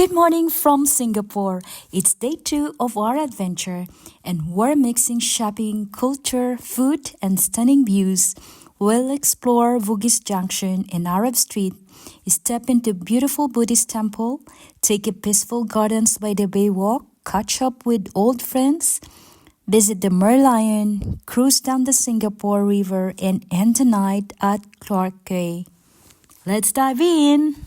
Good morning from Singapore. It's day 2 of our adventure, and we're mixing shopping, culture, food, and stunning views. We'll explore Bugis Junction and Arab Street, step into beautiful Buddhist Temple, take a peaceful gardens by the bay walk, catch up with old friends, visit the Merlion, cruise down the Singapore River, and end the night at Clarke. Let's dive in!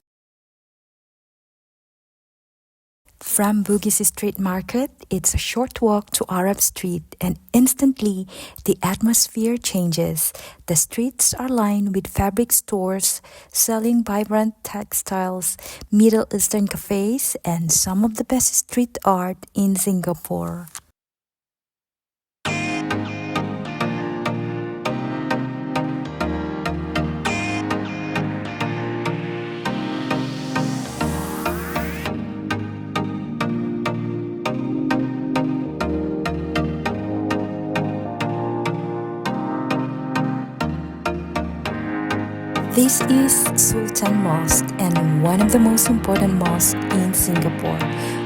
From Bugis Street Market, it's a short walk to Arab Street, and instantly the atmosphere changes. The streets are lined with fabric stores selling vibrant textiles, Middle Eastern cafes, and some of the best street art in Singapore. This is Sultan Mosque, and one of the most important mosques in Singapore.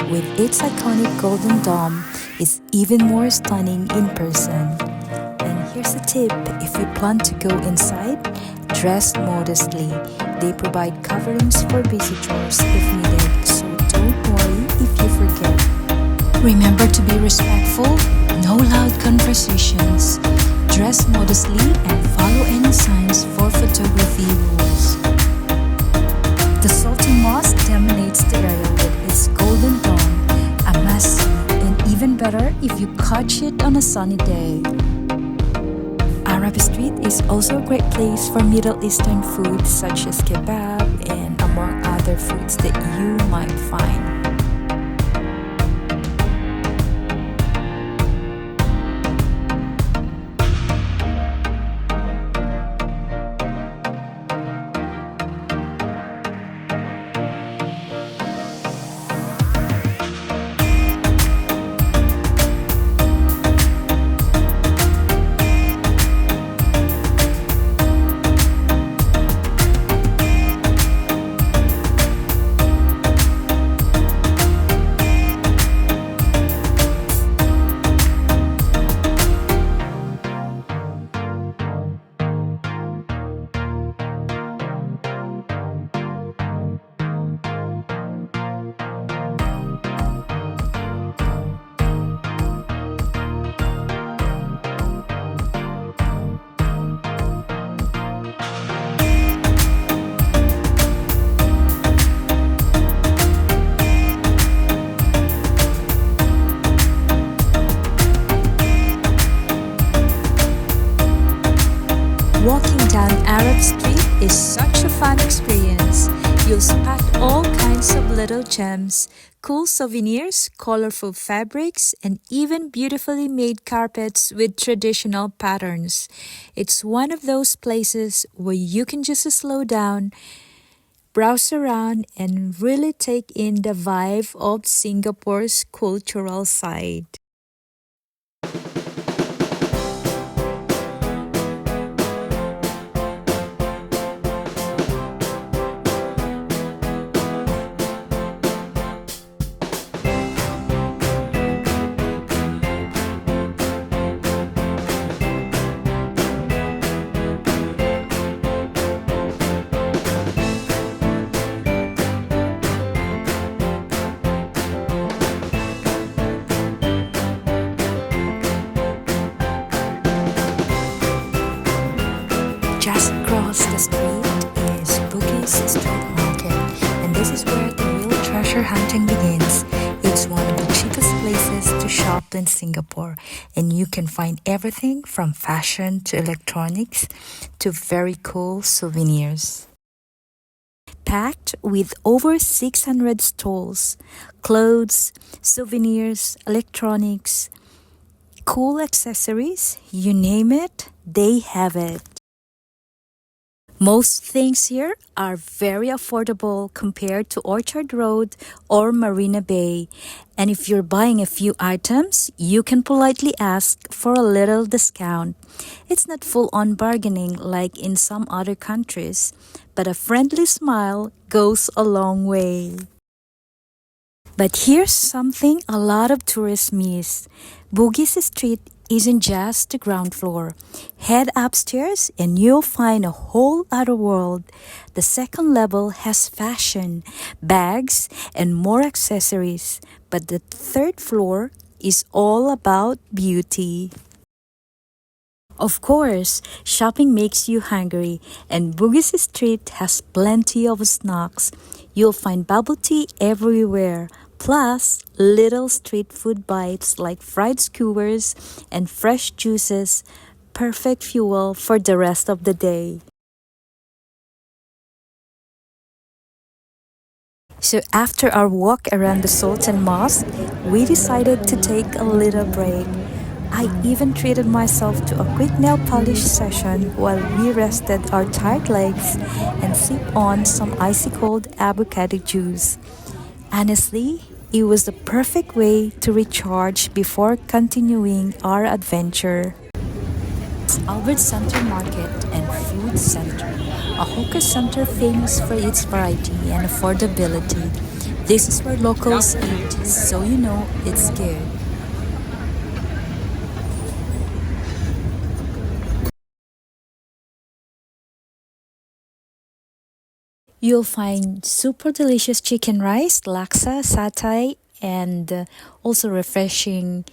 With its iconic golden dome, it's even more stunning in person. And here's a tip: if you plan to go inside, dress modestly. They provide coverings for visitors if needed, so don't worry if you forget. Remember to be respectful, no loud conversations. Dress modestly and follow any signs for photography rules. The Sultan Mosque dominates the area with its golden dome, a must-see, and even better if you catch it on a sunny day. Arab Street is also a great place for Middle Eastern food such as kebab and among other foods that you might find. Walking down Arab Street is such a fun experience. You'll spot all kinds of little gems, cool souvenirs, colorful fabrics, and even beautifully made carpets with traditional patterns. It's one of those places where you can just slow down, browse around, and really take in the vibe of Singapore's cultural side. Just across the street is Bugis Street Market, and this is where the real treasure hunting begins. It's one of the cheapest places to shop in Singapore, and you can find everything from fashion to electronics to very cool souvenirs. Packed with over 600 stalls, clothes, souvenirs, electronics, cool accessories, you name it, they have it. Most things here are very affordable compared to Orchard Road or Marina Bay. And if you're buying a few items, you can politely ask for a little discount. It's not full-on bargaining like in some other countries, but a friendly smile goes a long way. But here's something a lot of tourists miss. Bugis Street isn't just the ground floor. Head upstairs and you'll find a whole other world. The second level has fashion, bags, and more accessories. But the third floor is all about beauty. Of course, shopping makes you hungry, and Bugis Street has plenty of snacks. You'll find bubble tea everywhere, plus little street food bites like fried skewers and fresh juices, perfect fuel for the rest of the day. So after our walk around the Sultan Mosque, we decided to take a little break. I even treated myself to a quick nail polish session while we rested our tired legs and sipped on some icy cold avocado juice. Honestly, it was the perfect way to recharge before continuing our adventure. Albert Center Market and Food Center, a hawker center famous for its variety and affordability. This is where locals eat, so you know it's good. You'll find super delicious chicken rice, laksa, satay, and also refreshing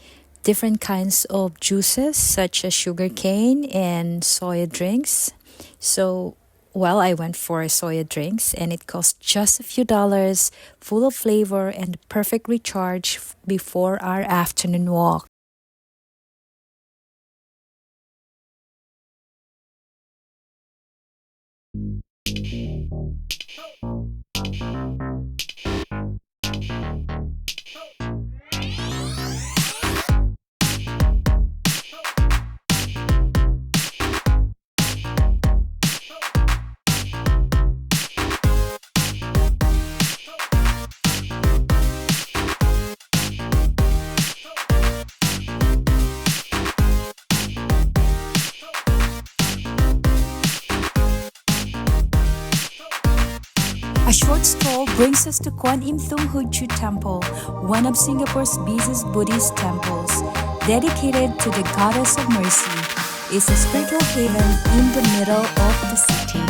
different kinds of juices such as sugarcane and soya drinks. So, well, I went for soya drinks and it cost just a few dollars, full of flavor and perfect recharge before our afternoon walk. A short stroll brings us to Kwan Temple, one of Singapore's busiest Buddhist temples. Dedicated to the Goddess of Mercy, it's a spiritual haven in the middle of the city.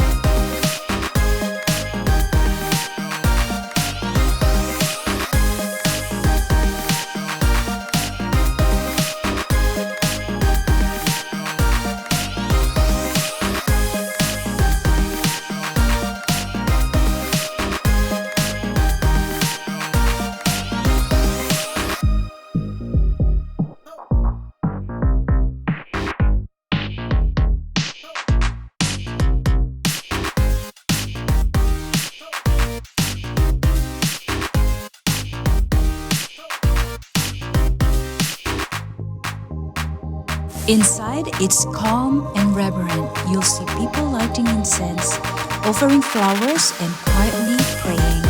Inside, it's calm and reverent. You'll see people lighting incense, offering flowers, and quietly praying.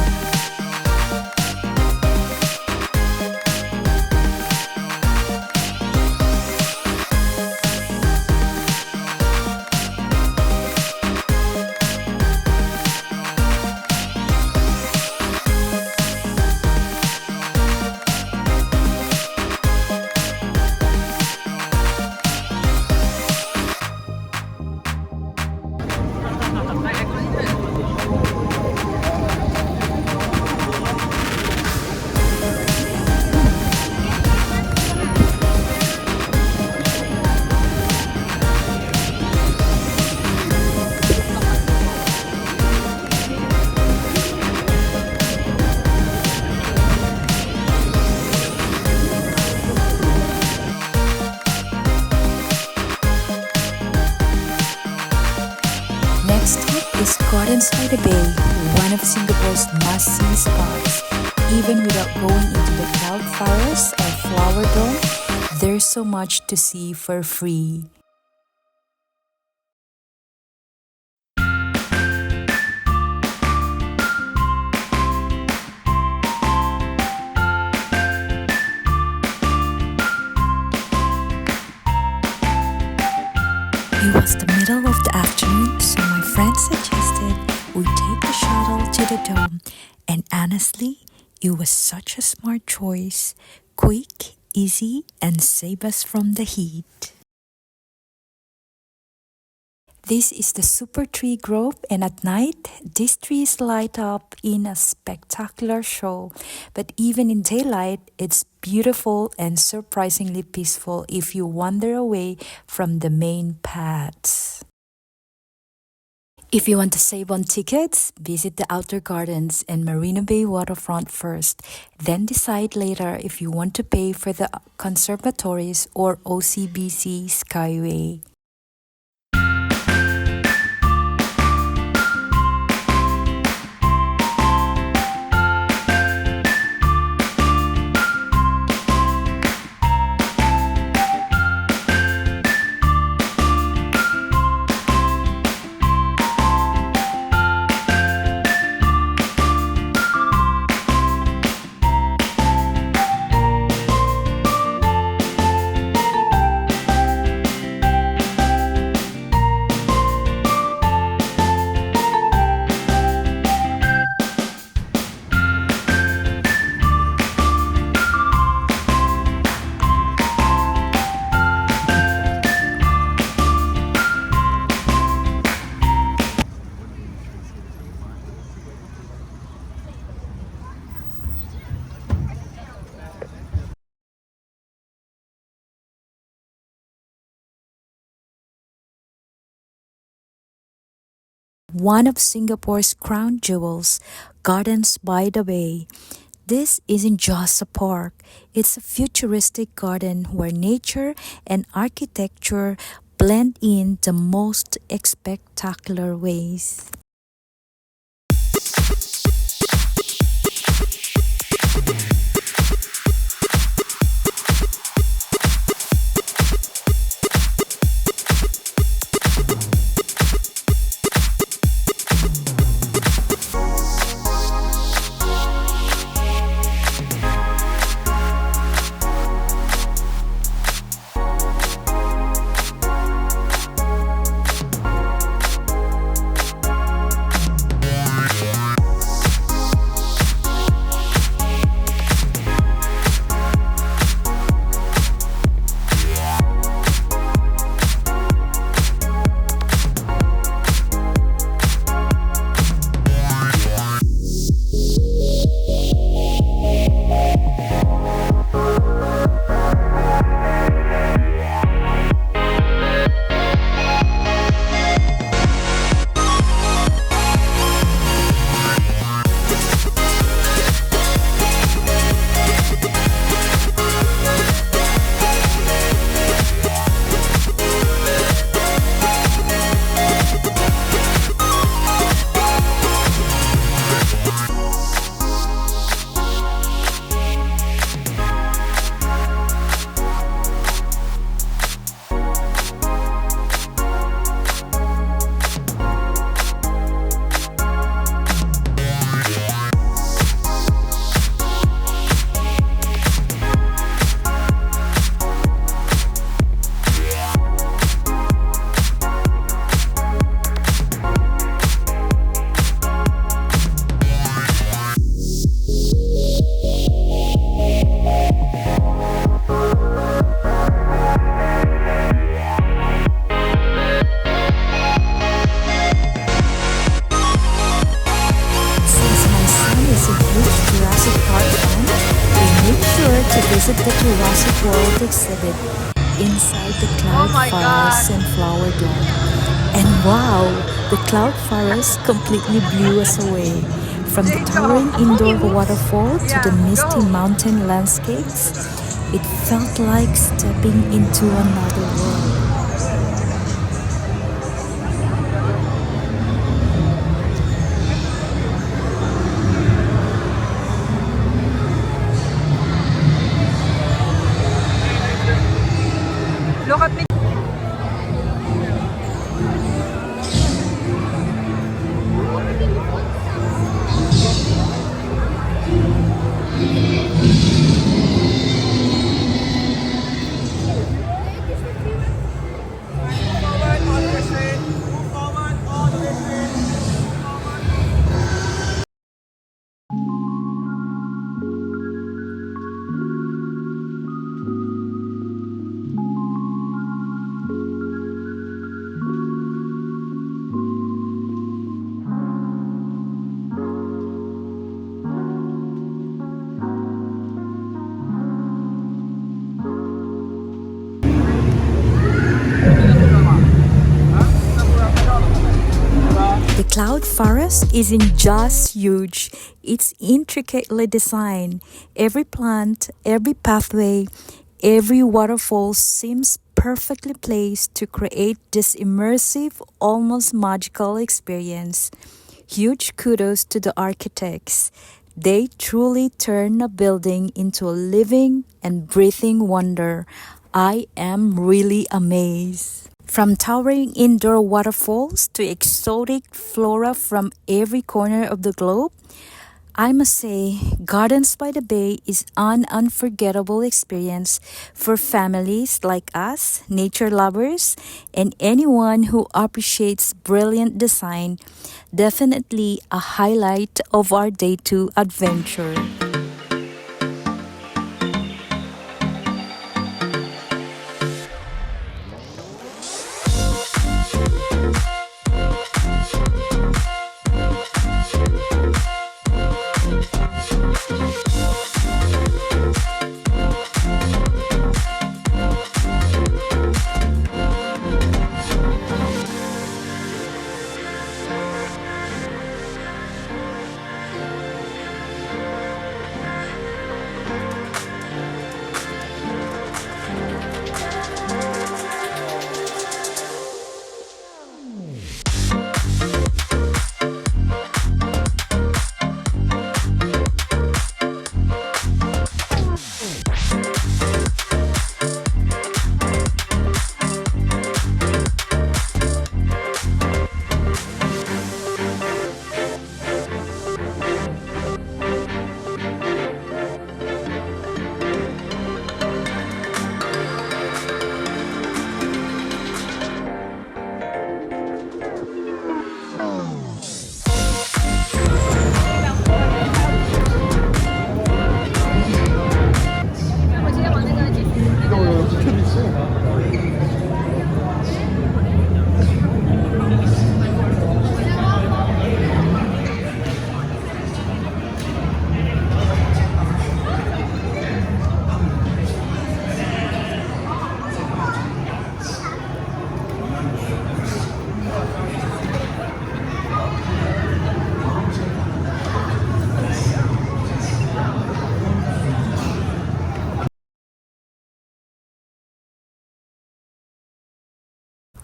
is Gardens by the Bay, one of Singapore's must-see spots. Even without going into the cloud forest or flower dome, there's so much to see for free. It was the middle of the afternoon, so my friend suggested we take the shuttle to the dome. And honestly, It was such a smart choice, quick, easy, and save us from the heat. This is the Supertree Grove, and at night, these trees light up in a spectacular show. But even in daylight, it's beautiful and surprisingly peaceful if you wander away from the main paths. If you want to save on tickets, visit the Outer Gardens and Marina Bay waterfront first, then decide later if you want to pay for the conservatories or OCBC Skyway. One of Singapore's crown jewels, Gardens by the Bay. This isn't just a park, it's a futuristic garden where nature and architecture blend in the most spectacular ways. Visit the Jurrasic World exhibit inside the cloud forest and flower dome. And wow, the cloud forest completely blew us away. From the towering indoor waterfall to the misty mountain landscapes, it felt like stepping into another world. Look at me. Cloud Forest isn't just huge, it's intricately designed. Every plant, every pathway, every waterfall seems perfectly placed to create this immersive, almost magical experience. Huge kudos to the architects. They truly turn a building into a living and breathing wonder. I am really amazed. From towering indoor waterfalls to exotic flora from every corner of the globe, I must say, Gardens by the Bay is an unforgettable experience for families like us, nature lovers, and anyone who appreciates brilliant design. Definitely a highlight of our day 2 adventure.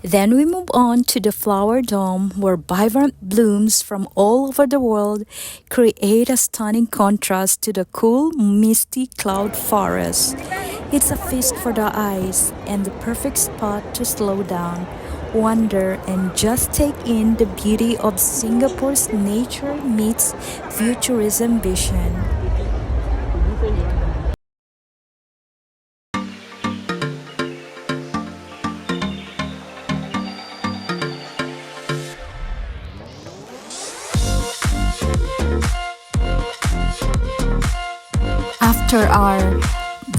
Then we move on to the Flower Dome, where vibrant blooms from all over the world create a stunning contrast to the cool, misty cloud forest. It's a feast for the eyes and the perfect spot to slow down, wonder, and just take in the beauty of Singapore's nature meets futurism vision. After our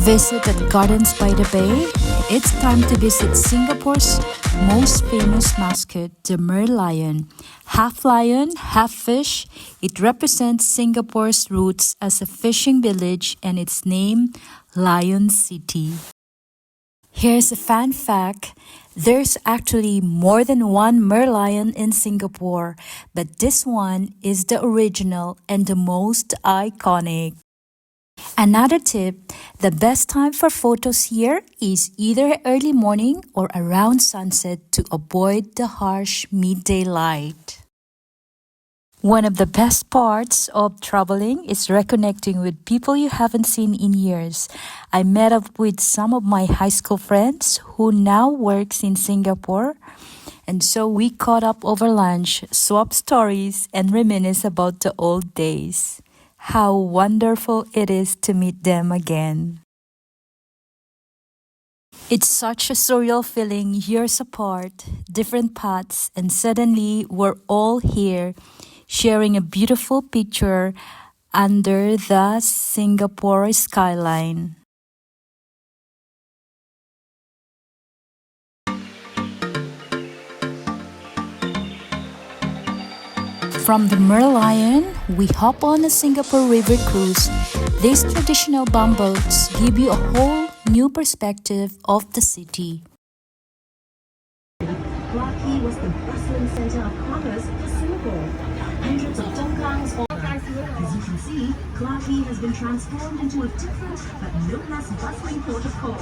visit at Gardens by the Bay, it's time to visit Singapore's most famous mascot, the Merlion. Half lion, half fish, it represents Singapore's roots as a fishing village and its name, Lion City. Here's a fun fact. There's actually more than one Merlion in Singapore, but this one is the original and the most iconic. Another tip, the best time for photos here is either early morning or around sunset to avoid the harsh midday light. One of the best parts of traveling is reconnecting with people you haven't seen in years. I met up with some of my high school friends who now works in Singapore, and so we caught up over lunch, swapped stories, and reminisce about the old days. How wonderful it is to meet them again. It's such a surreal feeling years apart, different paths, and suddenly we're all here, sharing a beautiful picture under the Singapore skyline. From the Merlion, we hop on a Singapore river cruise. These traditional bumboats give you a whole new perspective of the city. Clarke was the bustling center center of commerce for Singapore. Hundreds of tongkangs all. As you can see, Clarke has been transformed into a different but no less bustling port of call.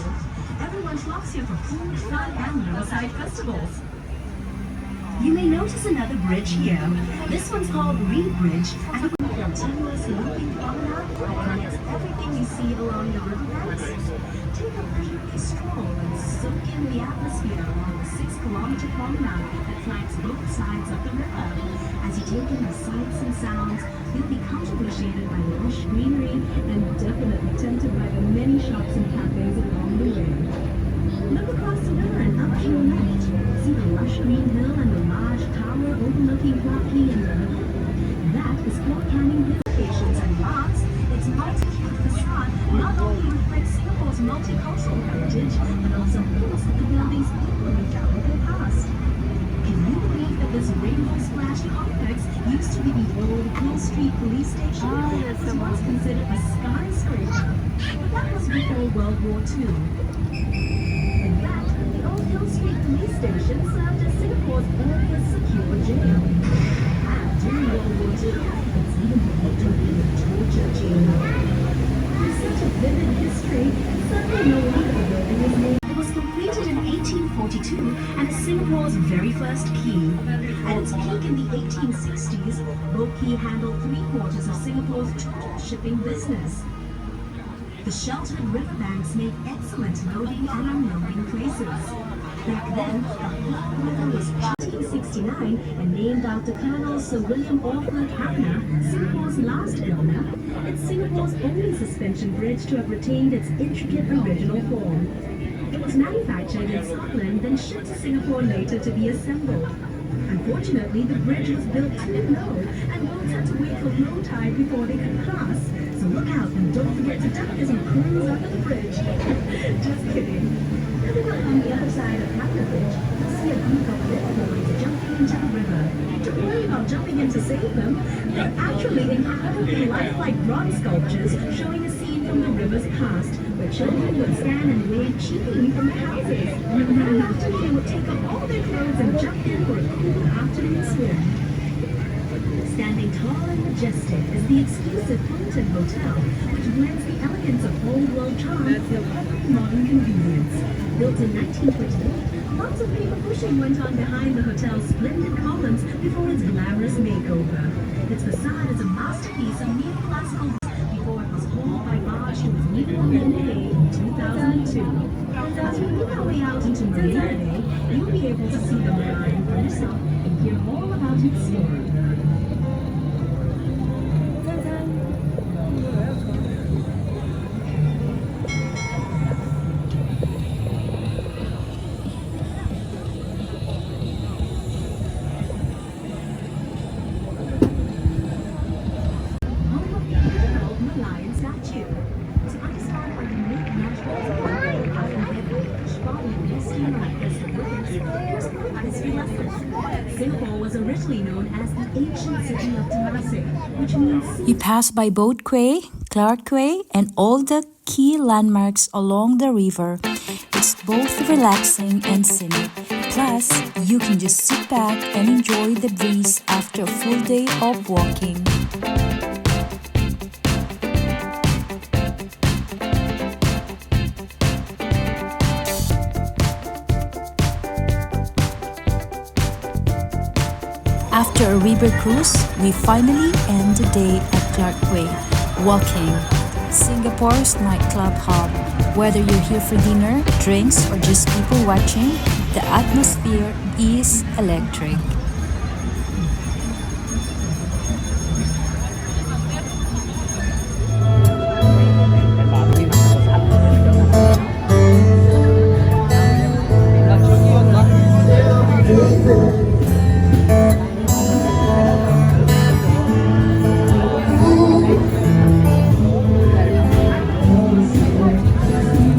Everyone flocks here for food, fun, and riverside festivals. You may notice another bridge here. This one's called Reed Bridge, and a continuous looping promenade that connects everything you see along the riverbanks. Take a leisurely stroll and soak in the atmosphere along the 6-kilometer promenade that flanks both sides of the river. As you take in the sights and sounds, you'll be comfortably shaded by lush greenery and definitely tempted by the many shops and cafes along the way. Look across the river and up to your left. See the lush green hill and the large tower overlooking Clarke and the river? That is Fort Canning Hill. Locations and lots, its multi-hued facade not only reflects Singapore's multicultural heritage, but also boasts of the building's equally valuable past. Can you believe that this rainbow splash complex used to be the old Hill Street police station? It was once considered a skyscraper, but that was before World War II. In fact, the old Hill Street police station served as Singapore's oldest secure jail. And during World War II, it's even believed to have been a torture chamber. With such a vivid history, it's certainly no wonder the building is named. It was completed in 1842 and is Singapore's very first quay. At its peak in the 1860s, Boat Quay handled 3/4 of Singapore's total shipping business. The sheltered riverbanks make excellent loading and unloading places. Back then, the Clarke River was 1869 and named after Colonel Sir William Orford Hackner, Singapore's last governor. It's Singapore's only suspension bridge to have retained its intricate original form. It was manufactured in Scotland, then shipped to Singapore later to be assembled. Unfortunately, the bridge was built too low, and boats had to wait for low tide before they could cross. So look out and don't forget to duck as you cruise under the bridge. Just kidding. Coming up on the other side of Hackner Bridge, you'll see a group of little boys jumping into the river. Don't worry about jumping in to save them. They're actually incredibly lifelike bronze sculptures showing a scene from the river's past, where children would stand and wave cheekily from the houses. And after they would take off all their clothes and jump in for a cool afternoon swim. Standing tall and majestic is the exclusive Hilton Hotel, which blends the elegance of old world charm with modern convenience. Built in 1928, lots of paper pushing went on behind the hotel's splendid columns before its glamorous makeover. Its facade is a masterpiece of neoclassical before it was hauled by barge to its new Marina Bay in 2002. As we make our way out into Marina Bay, you'll be able to see the Merlion for yourself and hear all about its story. Singapore was originally known as the ancient city of Jurrasic, which means... You pass by both Quay, Clarke Quay, and all the key landmarks along the river. It's both relaxing and scenic. Plus, you can just sit back and enjoy the breeze after a full day of walking. After a river cruise, we finally end the day at Clarke Quay, walking, Singapore's nightclub hub. Whether you're here for dinner, drinks, or just people watching, the atmosphere is electric.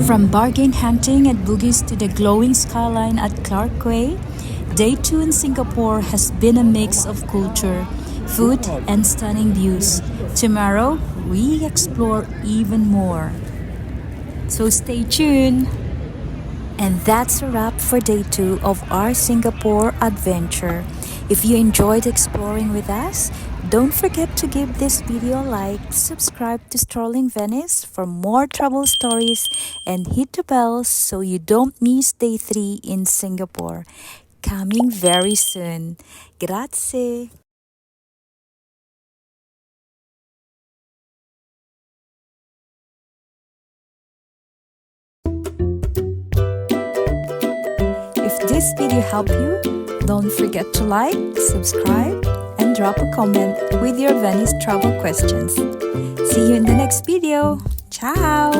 From bargain hunting at Bugis to the glowing skyline at Clarke Quay, Day 2 in Singapore has been a mix of culture, food, and stunning views. Tomorrow, we explore even more. So stay tuned! And that's a wrap for Day 2 of our Singapore adventure. If you enjoyed exploring with us, don't forget to give this video a like, subscribe to Strolling Venice for more travel stories, and hit the bell so you don't miss day 3 in Singapore. Coming very soon. Grazie! If this video helped you, don't forget to like, subscribe, and drop a comment with your Venice travel questions. See you in the next video. Ciao!